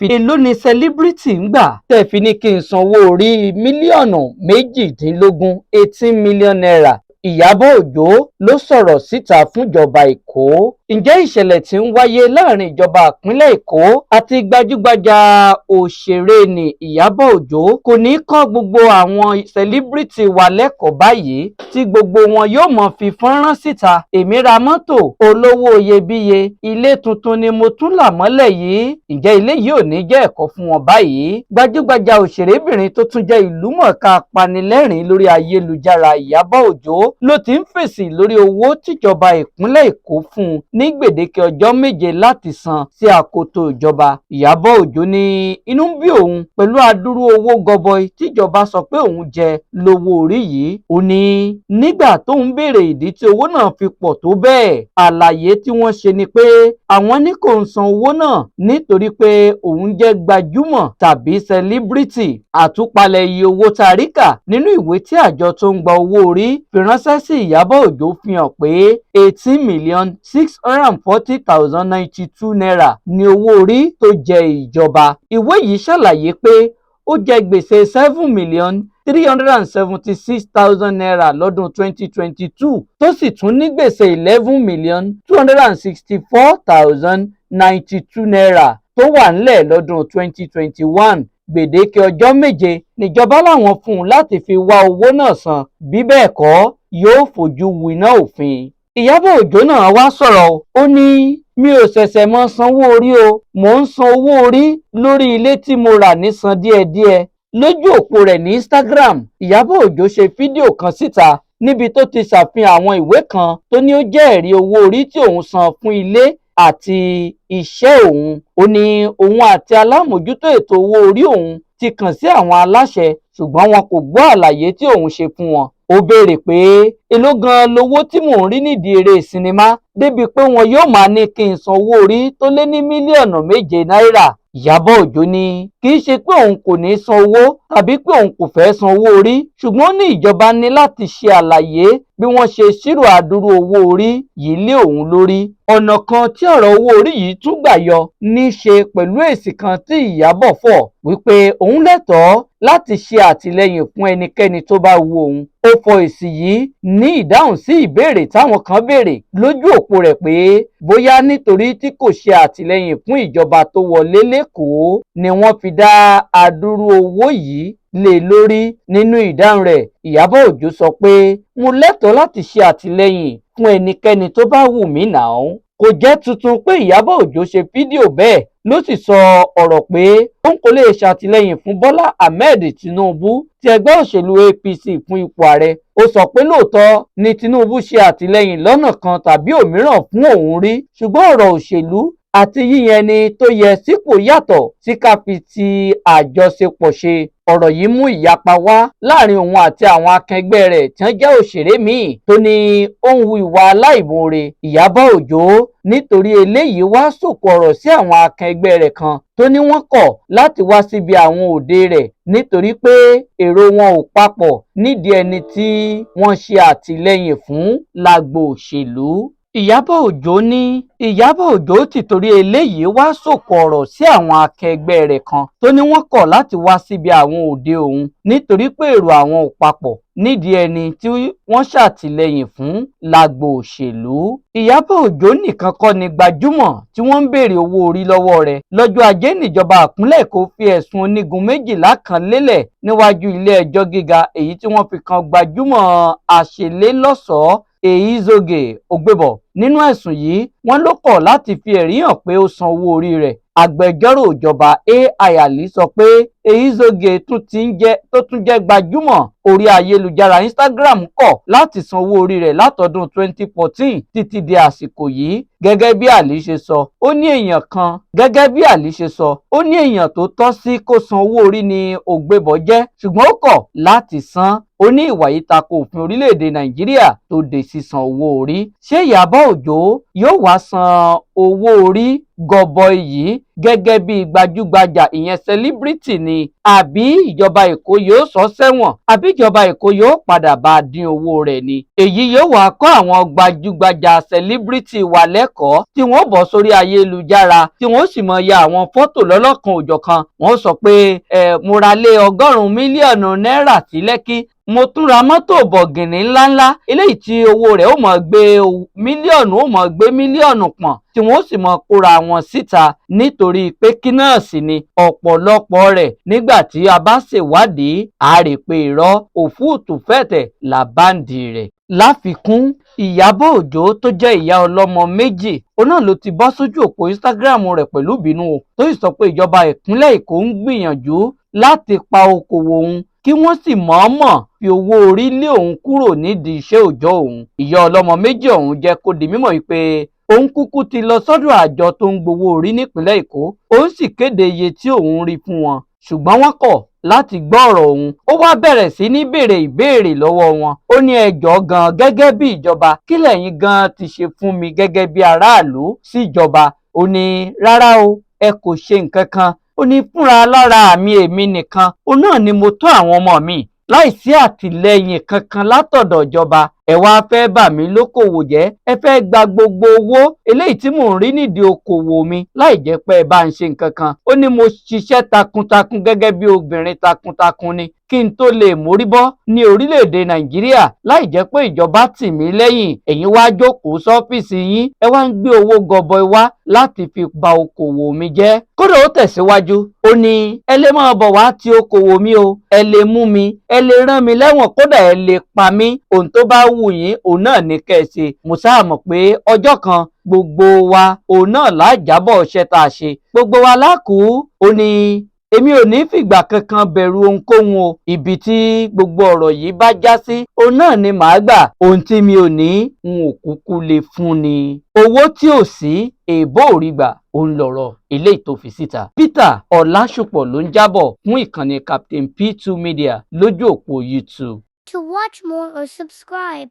èló ni celebrity ń gbà tẹ́ fi ní kí n sanwó orí mílíọ̀nù 18 million naira. Ìyábọ̀ Òjó ló sọ̀rọ̀ síta fúnjọba Èkó. Ǹjẹ́ ìṣẹ̀lẹ̀ tí ń wáyé láàrin ìjọba ìpínlẹ̀ Èkó àti gbajúgbajà òṣèré ni Ìyábọ̀ Òjó kò ní kọ́ gbogbo àwọn sẹlíbírìtì wa lẹ́kọ̀ọ́ báyìí tí gbogbo wọn yóò mọ̀ fi fọ́nrán síta. Èmi ra mọ́tò olówó iyebíye, ilé tuntun ni mo tún là mọ́lẹ̀ yìí. Ǹjẹ́ ilé yìí ò ní jẹ́ ẹ̀kọ́ fún wọn báyìí? Gbajúgbajà òṣèrébìnrin tó tún jẹ́ ìlúmọ̀ọ́ká apanilẹ́rìn lórí ayélujára Ìyábọ̀ Òjó ló ti ń fèsì lórí owó tíjọba ìpínlẹ̀ Èkó fún un ní gbèdéke ọjọ́ 7 láti san sí àkótó ìjọba. Ìyábọ̀ Òjó ní inú ń bí òun pẹ̀lú adúrú owó gọbọi tíjọba sọ pé òun jẹ lówó orí yìí. Ó ní nígbà tóun béèrè ìdí tí owó náà fi pọ̀ tó bẹ́ẹ̀, àlàyé tí wọ́n ṣe ni pé àwọn ní kò ń san owó náà nítorí pé òun jẹ́ gbajúmọ̀ tàbí sẹlíbírìtì. Àtúpalẹ̀ iye owó tá a rí kà nínú ìwé tí àjọ tó ń gba owó orí fi ránṣẹ́ sí Ìyábọ̀ Òjó fi hàn pé 18,640,092 naira ni owó orí tó jẹ ìjọba. Ìwé yìí ṣàlàyé pé ó jẹ gbèsè 7,376,000 naira lọ́dún 2022 tó sì tún ní gbèsè 11,264,092 naira tó wà ńlẹ̀ lọ́dún 2021. Gbèdéke ọjọ́ 7 níjọba láwọn fún un láti fi wá owó náà san, bí bẹ́ẹ̀ kọ́ yóò fojú winá òfin. Ìyábọ̀ Òjó náà wá sọ̀rọ̀, ó ní mi ò ṣẹ̀ṣẹ̀ mọ sanwó orí o, mò ń san owó orí lórí ilé tí mo rà ní san díẹ̀díẹ̀. Lójú òpó rẹ̀ ní Instagram, Ìyábọ̀ Òjó ṣe fídíò kan síta níbi tó ti ṣàfihàn àwọn ìwé kan tó ní ó jẹ́ ẹ̀rí owó orí tí òun san fún ilé àti iṣẹ́ òun. Ó ní òun àti alámòjútó ètò owó orí òun ti kàn sí àwọn aláṣẹ ṣùgbọ́n wọn kò gbọ́ àlàyé tí òun ṣe fún wọn. Ó béèrè pé èló gan lowó tí mò ń rí nídìí eré sinimá débi pé wọn yóò máa ní kí n san owó orí tó lé ní mílíọ̀nù 7 náírà. Ìyábọ̀ Òjó ní kì í ṣe pé òun kò ní san owó tàbí pé òun kò fẹ́ san owó orí, ṣùgbọ́n ó ní ìjọba ní láti ṣe àlàyé bí wọ́n ṣe ṣírò àdúrú owó orí yìí lé òun lórí. Ọ̀nà kan tí ọ̀rọ̀ owó orí yìí tún gbà yọ ní í ṣe pẹ̀lú èsì kan tí Ìyábọ̀ fọ̀ wípé òun lẹ́tọ̀ọ́ láti ṣe àtìlẹ́yìn fún ẹnikẹ́ni tó bá wu òun. Ó fọ èsì yìí ní ìdáhùn sí ìbéèrè táwọn kan béèrè lójú òpó rẹ̀ pé bóyá nítorí tí kò ṣe àtìlẹ́yìn fún ìjọba tó wọlé lÉkòó ni wọ́n fi dá adúrú owó yìí lé lórí. Nínú ìdáhùn rẹ̀, Ìyábọ̀ Òjó sọ pé mo lẹ́tọ̀ọ́ láti ṣe àtìlẹ́yìn fún ẹnikẹ́ni tó bá wù mí nàún. Kò jẹ́ tuntun pé Ìyábọ̀ Òjó ṣe fídíò bẹ́ẹ̀ ló sì sọ ọ̀rọ̀ pé òun kò lè ṣàtìlẹ́yìn fún Bọ́lá Ahmed Tinubu ti ẹgbẹ́ òṣèlú APC fún ipò ààrẹ. Ó sọ pé lóòótọ́ ni Tinubu ṣe àtìlẹ́yìn lọ́nà kan tàbí òmíràn fún òun rí, ṣùgbọ́n ọ̀rọ̀ òṣèlú àti yíyan ẹni tó yẹ sípò yàtọ̀ sí ká fi ti àjọṣepọ̀ ṣe. Ọ̀rọ̀ yìí mú ìyapa wá láàrin òun àti àwọn akẹgbẹ́ rẹ̀ tí wọ́n jẹ́ òṣèré míì tó ní ó ń hu ìwà aláìmoore. Ìyábọ̀ Òjó nítorí eléyìí wá sòkò ọ̀rọ̀ sí àwọn akẹgbẹ́ rẹ̀ kan tó ní wọ́n kọ̀ láti wá síbi àwọn òde rẹ̀ nítorí pé èrò wọn ò papọ̀ nídìí ẹni tí wọ́n ṣe àtìlẹ́yìn fún lágbo òṣèlú. Ìyábọ̀ Òjó ní Ìyábọ̀ Òjó ti torí eléyìí wá sòkò ọ̀rọ̀ sí àwọn akẹgbẹ́ rẹ̀ kan tó ní wọ́n kọ̀ láti wá síbi àwọn òde òun nítorí pé èrò àwọn ò papọ̀ nídìí ẹni tí wọ́n ṣàtìlẹ́yìn fún lágbo òṣèlú. Ìyábọ̀ Òjó nìkan kọ́ ni gbajúmọ̀ tí wọ́n ń béèrè owó orí lọ́wọ́ rẹ̀. Lọ́jọ́ Ajé níjọba ìpínlẹ̀ Èkó fi ẹ̀sùn onígun 12 kan lélẹ̀ níwájú ilé ẹjọ́ gíga èyí tí wọ́n fi kan gbajúmọ̀ àṣelélọ́ṣọ̀ọ́ Èyízógè Ògbébọ̀. Nínú ẹ̀sùn yìí, wọ́n ló kọ̀ láti fi ẹ̀rí hàn pé ó san owó orí rẹ̀. Agbẹjọ́rò ìjọba AI Ali sọ pé Èyízógè tó tún jẹ́ gbajúmọ̀ orí ayélujára Instagram kọ̀ láti san owó orí rẹ̀ látọdún 2014 títí di àsìkò yìí. Gẹ́gẹ́ bí Ali ṣe sọ, ó ní èèyàn tó tọ́ sí kó san owó orí ni Ògbébọ̀ jẹ́, ṣùgbọ́n ó kọ̀ láti san. Ó ní ìwà yìí tako òfin orílẹ̀-èdè Nàìjíríà tó de sísan owó orí. Ṣé Ìyábọ̀ Òjó yóò wá san owó orí gọbọi yìí gẹ́gẹ́ bí gbajúgbajà ìyẹn celebrity ni àbí ìjọba Èkó yóò sọ sẹ́wọ̀n àbí ìjọba Èkó yóò padà bá a dín owó rẹ̀ ni. Èyí yóò wá kọ́ àwọn gbajúgbajà celebrity wa lẹ́kọ̀ọ́ tí wọ́n bọ̀ sórí ayélujára tí wọ́n sì mọ ya àwọn fọ́tò lọ́lọ́kan òjọ̀kan. Wọ́n sọ pé mo ra lé 100 mílíọ̀nù náírà sí Lẹ́kí, mo tún ra mọ́tò bọ̀gìnì ńláńlá eléyìí tí owó rẹ̀ ó mọ̀ gbé mílíọ̀nù ó mọ̀ gbé mílíọ̀nù pọ̀n tí wọ́n sì mọ̀ kóra wọn síta nítorí pé kí náà sì ni ọ̀pọ̀lọpọ̀ rẹ̀ nígbà tí a bá ṣèwádìí a rí pé irọ́ òfúùtù fẹ̀tẹ̀ làbáǹdì rẹ̀. Láfikún, Ìyábọ̀ Òjó tó jẹ́ ìyá ọlọ́mọ méjì òun náà ló ti bọ́ sójú òpó Instagram rẹ̀ pẹ̀lú ìbínú tó sì sọ pé ìjọba ìpínlẹ̀ Èkó ń gbìyànjú láti pa okòwò òun kí wọ́n sì mọ̀ọ́mọ̀ fi owó orí lé òun kúrò nídìí iṣẹ́ òòjọ́ òun. Ìyá ọlọ́mọ méjì ọ̀hún jẹ́ kó di mímọ̀ wípé òun kúkú ti lọ sọ́dọ̀ àjọ tó ń gbowó orí nípínlẹ̀ Èkó, òun sì kéde iye tí òun rí fún wọn, ṣùgbọ́n wọ́n kọ̀ láti gbọ́ ọ̀rọ̀ òun. Ó wá bẹ̀rẹ̀ sí ní béèrè ìbéèrè lọ́wọ́ wọn. Ó ní ẹjọ́ gan gẹ́gẹ́ bí ìjọba kí lẹ̀yin gan ti ṣe fún mi gẹ́gẹ́ bí aráàlú síjọba. Ó ní rárá o, ẹ kò ṣe nǹkan kan. Ó ní fúnra lára mi èmi nìkan òun náà ni mo tọ́ àwọn ọmọ mi láìsí àtìlẹ́yìn kankan látọ̀dọ̀ ìjọba. Ẹ wá fẹ́ bà mí lókòwò jẹ́, ẹ fẹ́ gba gbogbo owó eléyìí tí mò ń rí nídìí okòwò mi láì jẹ́ pé ẹ bá ń ṣe nǹkan kan. Ó ní mo ṣiṣẹ́ takuntakun gẹ́gẹ́ bí obìnrin takuntakun ni kí n tó lè mórí bọ́ ní orílẹ̀-èdè Nàìjíríà láì jẹ́ pé ìjọba tì mí lẹ́yìn. Ẹ̀yin wá jókòó sọ́fíìsì yín, ẹ wá ń gbé owó gọbọi wá láti fi ba okòwò mi jẹ́. Kódà ó tẹ̀síwájú, ó ní ẹ lè máa bọ̀ wá ti okòwò mi o, ẹ lè mú mi, ẹ lè rán mi lẹ́wọ̀n, kódà ẹ lè pa mí, ohun tó bá wù yín òun náà ní kẹ́ ẹ ṣe. Mo sáà mọ̀ pé ọjọ́ kan gbogbo wa òun náà lájábọ̀ iṣẹ́ tá a ṣe, gbogbo wa lákùú. Ó ní èmi ò ní fìgbà kankan bẹ̀rù ohunkóhun o, ibi tí gbogbo ọ̀rọ̀ yìí bá já sí òun náà ni màá gbà, ohun tí mi ò ní n ò kúkú lè fún ni. Owó tí ò sí èèbó ò rí gbà òun lọ̀rọ̀ eléyìí tó fi síta. Peter Ọlásùpọ̀ ló ń jábọ̀ fún ìkànnì Captain P2 Media lójú òpó YouTube. To watch more or subscribe,